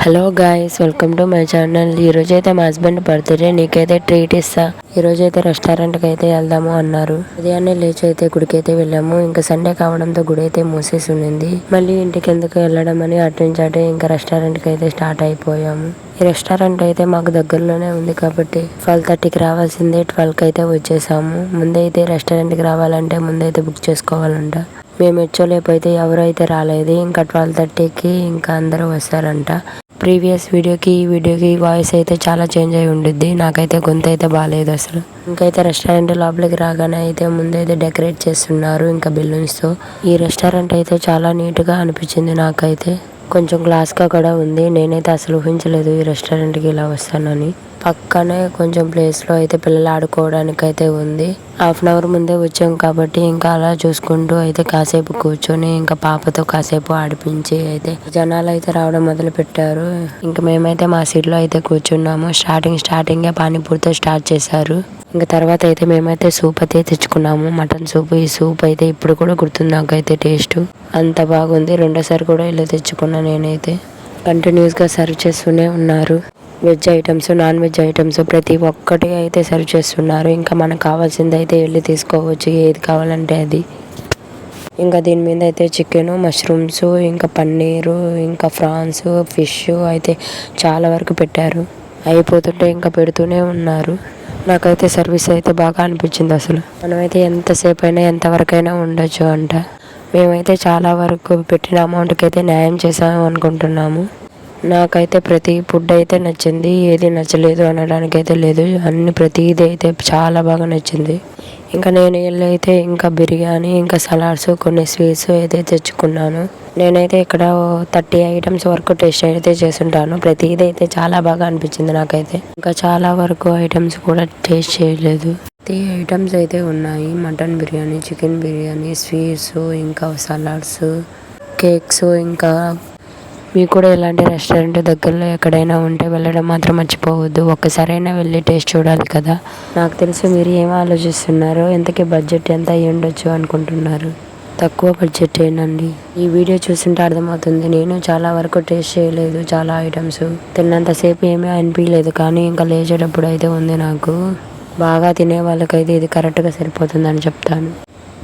Hello guys, welcome to my channel. ఈరోజైతే మా husband birthday, నీకైతే ట్రీట్ ఇస్తా. ఈరోజైతే రెస్టారెంట్కి అయితే వెళ్దాము అన్నారు. ఉదయాన్నే లేచి అయితే గుడికి అయితే వెళ్ళాము. ఇంకా సండే కావడంతో గుడి అయితే మూసేసి ఉన్నింది. మళ్ళీ ఇంటికి ఎందుకు వెళ్ళడం అని అటు నుంచి అటే ఇంకా రెస్టారెంట్కి అయితే స్టార్ట్ అయిపోయాము. ఈ రెస్టారెంట్ అయితే మాకు దగ్గరలోనే ఉంది కాబట్టి 12:30కి రావాల్సిందే 12కి అయితే వచ్చేసాము. ముందైతే రెస్టారెంట్కి రావాలంటే ముందైతే బుక్ చేసుకోవాలంట. మేము వచ్చేలేపు అయితే ఎవరైతే రాలేదు. ఇంకా 12:30కి ఇంకా అందరూ వస్తారంట. ప్రీవియస్ వీడియోకి ఈ వీడియోకి వాయిస్ అయితే చాలా చేంజ్ అయి ఉండిద్ది. నాకైతే గొంతు అయితే బాగాలేదు అసలు. ఇంకైతే రెస్టారెంట్ లోపలికి రాగానే అయితే ముందైతే డెకరేట్ చేస్తున్నారు ఇంకా బెలూన్స్తో. ఈ రెస్టారెంట్ అయితే చాలా నీట్గా అనిపించింది నాకైతే. కొంచెం గ్లాస్గా కూడా ఉంది. నేనైతే అసలు ఊహించలేదు ఈ రెస్టారెంట్కి ఇలా వస్తానని. పక్కనే కొంచెం ప్లేస్లో అయితే పిల్లలు ఆడుకోవడానికి అయితే ఉంది. హాఫ్ అన్ అవర్ ముందే వచ్చాం కాబట్టి ఇంకా అలా చూసుకుంటూ అయితే కాసేపు కూర్చొని ఇంకా పాపతో కాసేపు ఆడిపించి అయితే జనాలు అయితే రావడం మొదలు పెట్టారు. ఇంకా మేమైతే మా సీట్లో అయితే కూర్చున్నాము. స్టార్టింగే పానీపూరితో స్టార్ట్ చేశారు. ఇంకా తర్వాత అయితే మేమైతే సూప్ అయితే తెచ్చుకున్నాము, మటన్ సూప్. ఈ సూప్ అయితే ఇప్పుడు కూడా గుర్తుంది నాకైతే. టేస్ట్ అంత బాగుంది. రెండోసారి కూడా ఇలా తెచ్చుకున్నా నేనైతే. కంటిన్యూస్గా సర్వ్ చేస్తూనే ఉన్నారు. Veg items, non veg items ప్రతి ఒక్కటి అయితే సర్వ్ చేస్తున్నారు. ఇంకా మనకు కావాల్సింది అయితే వెళ్ళి తీసుకోవచ్చు, ఏది కావాలంటే అది. ఇంకా దీని మీద అయితే చికెన్, మష్రూమ్స్, ఇంకా పన్నీరు, ఇంకా ఫ్రాన్స్, ఫిష్ అయితే చాలా వరకు పెట్టారు. అయిపోతుంటే ఇంకా పెడుతూనే ఉన్నారు. నాకైతే సర్వీస్ అయితే బాగా అనిపించింది అసలు. మనమైతే ఎంతసేపు అయినా ఎంతవరకైనా ఉండొచ్చు అంట. మేమైతే చాలా వరకు పెట్టిన అమౌంట్కి అయితే న్యాయం చేసాము అనుకుంటున్నాము. నాకైతే ప్రతి ఫుడ్ అయితే నచ్చింది. ఏది నచ్చలేదు అనడానికి అయితే లేదు. ప్రతిదీ అయితే చాలా బాగా నచ్చింది. ఇంకా నేను వెళ్ళైతే ఇంకా బిర్యానీ, ఇంకా సలాడ్స్, కొన్ని స్వీట్స్ అయితే తెచ్చుకున్నాను. నేనైతే ఇక్కడ 30 ఐటమ్స్ వరకు టేస్ట్ అయితే చేసుంటాను. ప్రతిదీ అయితే చాలా బాగా అనిపించింది నాకైతే. ఇంకా చాలా వరకు ఐటమ్స్ కూడా టేస్ట్ చేయలేదు. 30 ఐటమ్స్ అయితే ఉన్నాయి. Mutton biryani, chicken biryani, sweets, ఇంకా సలాడ్స్, కేక్స్. ఇంకా మీకు కూడా ఇలాంటి రెస్టారెంట్ దగ్గరలో ఎక్కడైనా ఉంటే వెళ్ళడం మాత్రం మర్చిపోవద్దు. ఒక్కసారైనా వెళ్ళి టేస్ట్ చూడాలి కదా. నాకు తెలిసి మీరు ఏం ఆలోచిస్తున్నారో, ఇంతకీ బడ్జెట్ ఎంత అయ్యి ఉండొచ్చు అనుకుంటున్నారు. తక్కువ బడ్జెట్ ఏనండి. ఈ వీడియో చూస్తుంటే అర్థమవుతుంది. నేను చాలా వరకు టేస్ట్ చేయలేదు చాలా ఐటమ్స్. తిన్నంతసేపు ఏమీ అనిపించలేదు, కానీ ఇంకా లేచేటప్పుడు అయితే ఉంది నాకు. బాగా తినే వాళ్ళకైతే ఇది కరెక్ట్గా సరిపోతుందని చెప్తాను.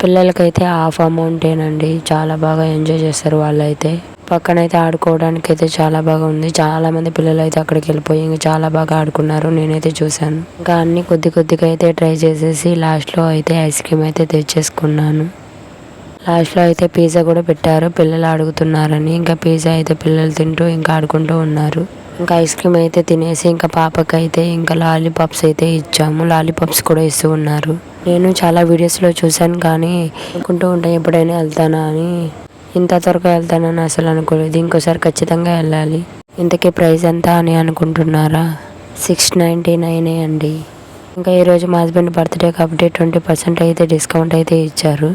పిల్లలకైతే హాఫ్ అమౌంటేనండి. చాలా బాగా ఎంజాయ్ చేస్తారు వాళ్ళైతే. పక్కనైతే ఆడుకోవడానికి అయితే చాలా బాగా ఉంది. చాలా మంది పిల్లలు అయితే అక్కడికి వెళ్ళిపోయి ఇంకా చాలా బాగా ఆడుకున్నారు. నేనైతే చూశాను. ఇంకా అన్ని కొద్దిగా అయితే ట్రై చేసేసి లాస్ట్లో అయితే ఐస్ క్రీమ్ అయితే తెచ్చేసుకున్నాను. లాస్ట్లో అయితే పిజ్జా కూడా పెట్టారు పిల్లలు అడుగుతున్నారని. ఇంకా పిజ్జా అయితే పిల్లలు తింటూ ఇంకా ఆడుకుంటూ ఉన్నారు. ఇంకా ఐస్ క్రీమ్ అయితే తినేసి ఇంకా పాపకైతే ఇంకా లాలీపాప్స్ అయితే ఇచ్చాము. లాలీపాప్స్ కూడా ఇస్తూ ఉన్నారు. నేను చాలా వీడియోస్లో చూశాను, కానీ అనుకుంటూ ఉంటాను ఎప్పుడైనా వెళ్తానా అని. ఇంత త్వరగా వెళ్తానని అసలు అనుకోలేదు. ఇంకోసారి ఖచ్చితంగా వెళ్ళాలి. ఇంతకీ ప్రైస్ ఎంత అని అనుకుంటున్నారా? 699 అండి. ఇంకా ఈరోజు మా హస్బెండ్ బర్త్డే కాబట్టి 20% అయితే డిస్కౌంట్ అయితే ఇచ్చారు.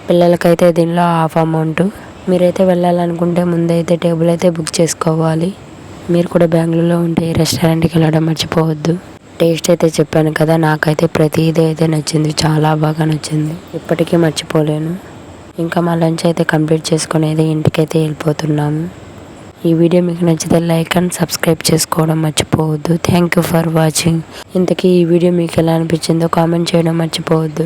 పిల్లలకైతే దీనిలో హాఫ్ అమౌంట్. మీరైతే వెళ్ళాలనుకుంటే ముందైతే టేబుల్ అయితే బుక్ చేసుకోవాలి. మీరు కూడా బెంగళూరులో ఉంటే ఈ రెస్టారెంట్కి వెళ్ళడం మర్చిపోవద్దు. టేస్ట్ అయితే చెప్పాను కదా, నాకైతే ప్రతిదీ అయితే నచ్చింది. చాలా బాగా నచ్చింది. ఇప్పటికీ మర్చిపోలేను. ఇంకా మా లంచ్ అయితే కంప్లీట్ చేసుకుని అయితే ఇంటికైతే వెళ్ళిపోతున్నాము. ఈ వీడియో మీకు నచ్చితే లైక్ అండ్ సబ్స్క్రైబ్ చేసుకోవడం మర్చిపోవద్దు. Thank you for watching. ఇంతకీ ఈ వీడియో మీకు ఎలా అనిపించిందో కామెంట్ చేయడం మర్చిపోవద్దు.